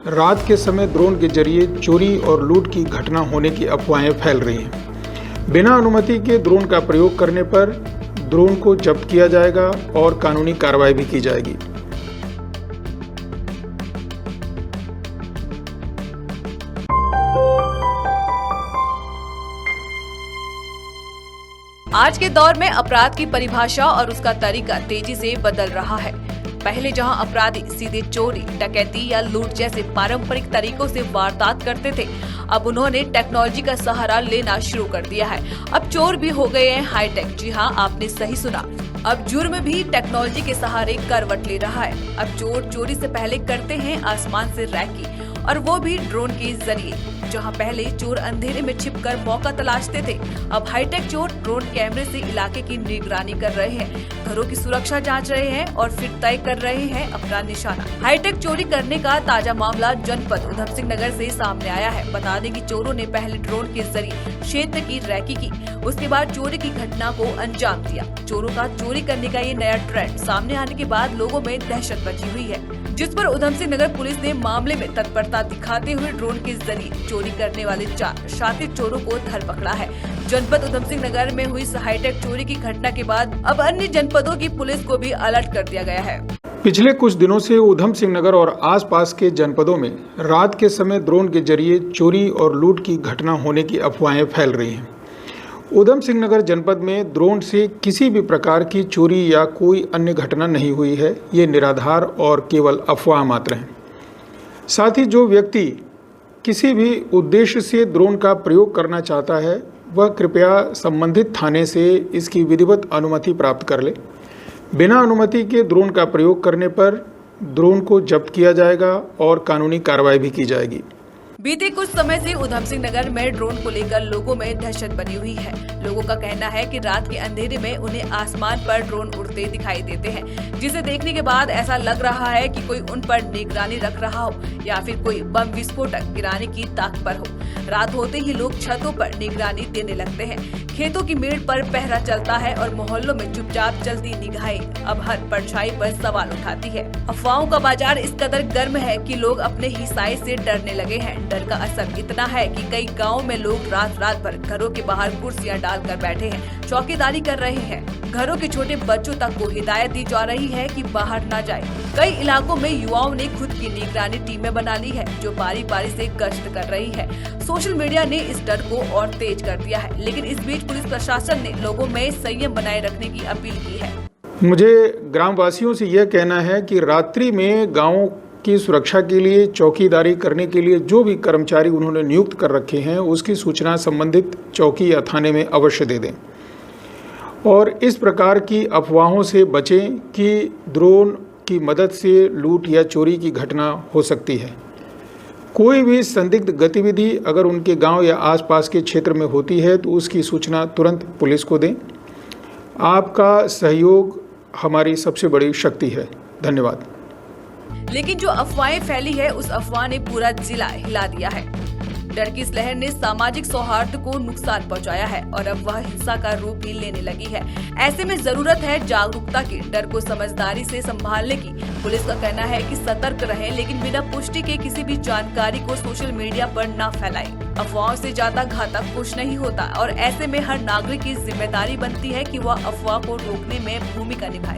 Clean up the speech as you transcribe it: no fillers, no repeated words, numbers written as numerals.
रात के समय ड्रोन के जरिए चोरी और लूट की घटना होने की अफवाहें फैल रही हैं। बिना अनुमति के ड्रोन का प्रयोग करने पर ड्रोन को जब्त किया जाएगा और कानूनी कार्रवाई भी की जाएगी। आज के दौर में अपराध की परिभाषा और उसका तरीका तेजी से बदल रहा है। पहले जहां अपराधी सीधे चोरी, डकैती या लूट जैसे पारंपरिक तरीकों से वारदात करते थे, अब उन्होंने टेक्नोलॉजी का सहारा लेना शुरू कर दिया है। अब चोर भी हो गए हैं हाईटेक। जी हां, आपने सही सुना। अब जुर्म भी टेक्नोलॉजी के सहारे करवट ले रहा है। अब चोर चोरी से पहले करते हैं आसमान से रैकी, और वो भी ड्रोन के जरिए। जहां पहले चोर अंधेरे में छिपकर मौका तलाशते थे, अब हाईटेक चोर ड्रोन कैमरे से इलाके की निगरानी कर रहे हैं, घरों की सुरक्षा जांच रहे हैं और फिर तय कर रहे हैं अपना निशाना। हाईटेक चोरी करने का ताजा मामला जनपद उधम सिंह नगर से सामने आया है। बता दें कि चोरों ने पहले ड्रोन के जरिए क्षेत्र की रैकी की, उसके बाद चोरी की घटना को अंजाम दिया। चोरों का चोरी करने का ये नया ट्रेंड सामने आने के बाद लोगों में दहशत मची हुई है, जिस पर उधम सिंह नगर पुलिस ने मामले में तत्परता दिखाते हुए ड्रोन के जरिए चोरी करने वाले 4 शातिर चोरों को धर पकड़ा है। जनपद उधम सिंह नगर में हुई हाईटेक चोरी की घटना के बाद अब अन्य जनपदों की पुलिस को भी अलर्ट कर दिया गया है। पिछले कुछ दिनों से उधम सिंह नगर और आसपास के जनपदों में रात के समय ड्रोन के जरिए चोरी और लूट की घटना होने की अफवाहें फैल रही हैं। उधम सिंह नगर जनपद में ड्रोन से किसी भी प्रकार की चोरी या कोई अन्य घटना नहीं हुई है। ये निराधार और केवल अफवाह मात्र हैं। साथ ही जो व्यक्ति किसी भी उद्देश्य से ड्रोन का प्रयोग करना चाहता है, वह कृपया संबंधित थाने से इसकी विधिवत अनुमति प्राप्त कर ले। बिना अनुमति के ड्रोन का प्रयोग करने पर ड्रोन को जब्त किया जाएगा और कानूनी कार्रवाई भी की जाएगी। बीते कुछ समय से उधम सिंह नगर में ड्रोन को लेकर लोगों में दहशत बनी हुई है। लोगों का कहना है कि रात के अंधेरे में उन्हें आसमान पर ड्रोन उड़ते दिखाई देते हैं, जिसे देखने के बाद ऐसा लग रहा है कि कोई उन पर निगरानी रख रहा हो या फिर कोई बम विस्फोटक गिराने की ताक पर हो। रात होते ही लोग छतों पर निगरानी देने लगते हैं, खेतों की मेड़ पर पहरा चलता है और मोहल्लों में चुपचाप चलती निगाहें अब हर परछाई पर सवाल उठाती है। अफवाहों का बाजार इस कदर गर्म है कि लोग अपने ही साए से डरने लगे हैं। डर का असर इतना है कि कई गाँव में लोग रात भर घरों के बाहर कुर्सियां डालकर बैठे हैं, चौकीदारी कर रहे हैं। घरों के छोटे बच्चों तक को हिदायत दी जा रही है कि बाहर न जाए। कई इलाकों में युवाओं ने खुद की निगरानी टीमें बना ली है, जो बारी बारी से गश्त कर रही है। सोशल मीडिया ने इस डर को और तेज कर दिया है, लेकिन इस बीच पुलिस प्रशासन ने लोगों में संयम बनाए रखने की अपील की है। मुझे ग्रामवासियों से यह कहना है कि रात्रि में गाँव की सुरक्षा के लिए, चौकीदारी करने के लिए जो भी कर्मचारी उन्होंने नियुक्त कर रखे हैं, उसकी सूचना संबंधित चौकी या थाने में अवश्य दे दें। और इस प्रकार की अफवाहों से बचें कि ड्रोन की मदद से लूट या चोरी की घटना हो सकती है। कोई भी संदिग्ध गतिविधि अगर उनके गांव या आसपास के क्षेत्र में होती है तो उसकी सूचना तुरंत पुलिस को दें। आपका सहयोग हमारी सबसे बड़ी शक्ति है। धन्यवाद। लेकिन जो अफवाहें फैली है, उस अफवाह ने पूरा जिला हिला दिया है। डर की इस लहर ने सामाजिक सौहार्द को नुकसान पहुंचाया है और अब वह हिंसा का रूप भी लेने लगी है। ऐसे में जरूरत है जागरूकता की, डर को समझदारी से संभालने की। पुलिस का कहना है कि सतर्क रहें, लेकिन बिना पुष्टि के किसी भी जानकारी को सोशल मीडिया पर न फैलाएं। अफवाहों से ज्यादा घातक कुछ नहीं होता और ऐसे में हर नागरिक की जिम्मेदारी बनती है कि वह अफवाह को रोकने में भूमिका निभाए।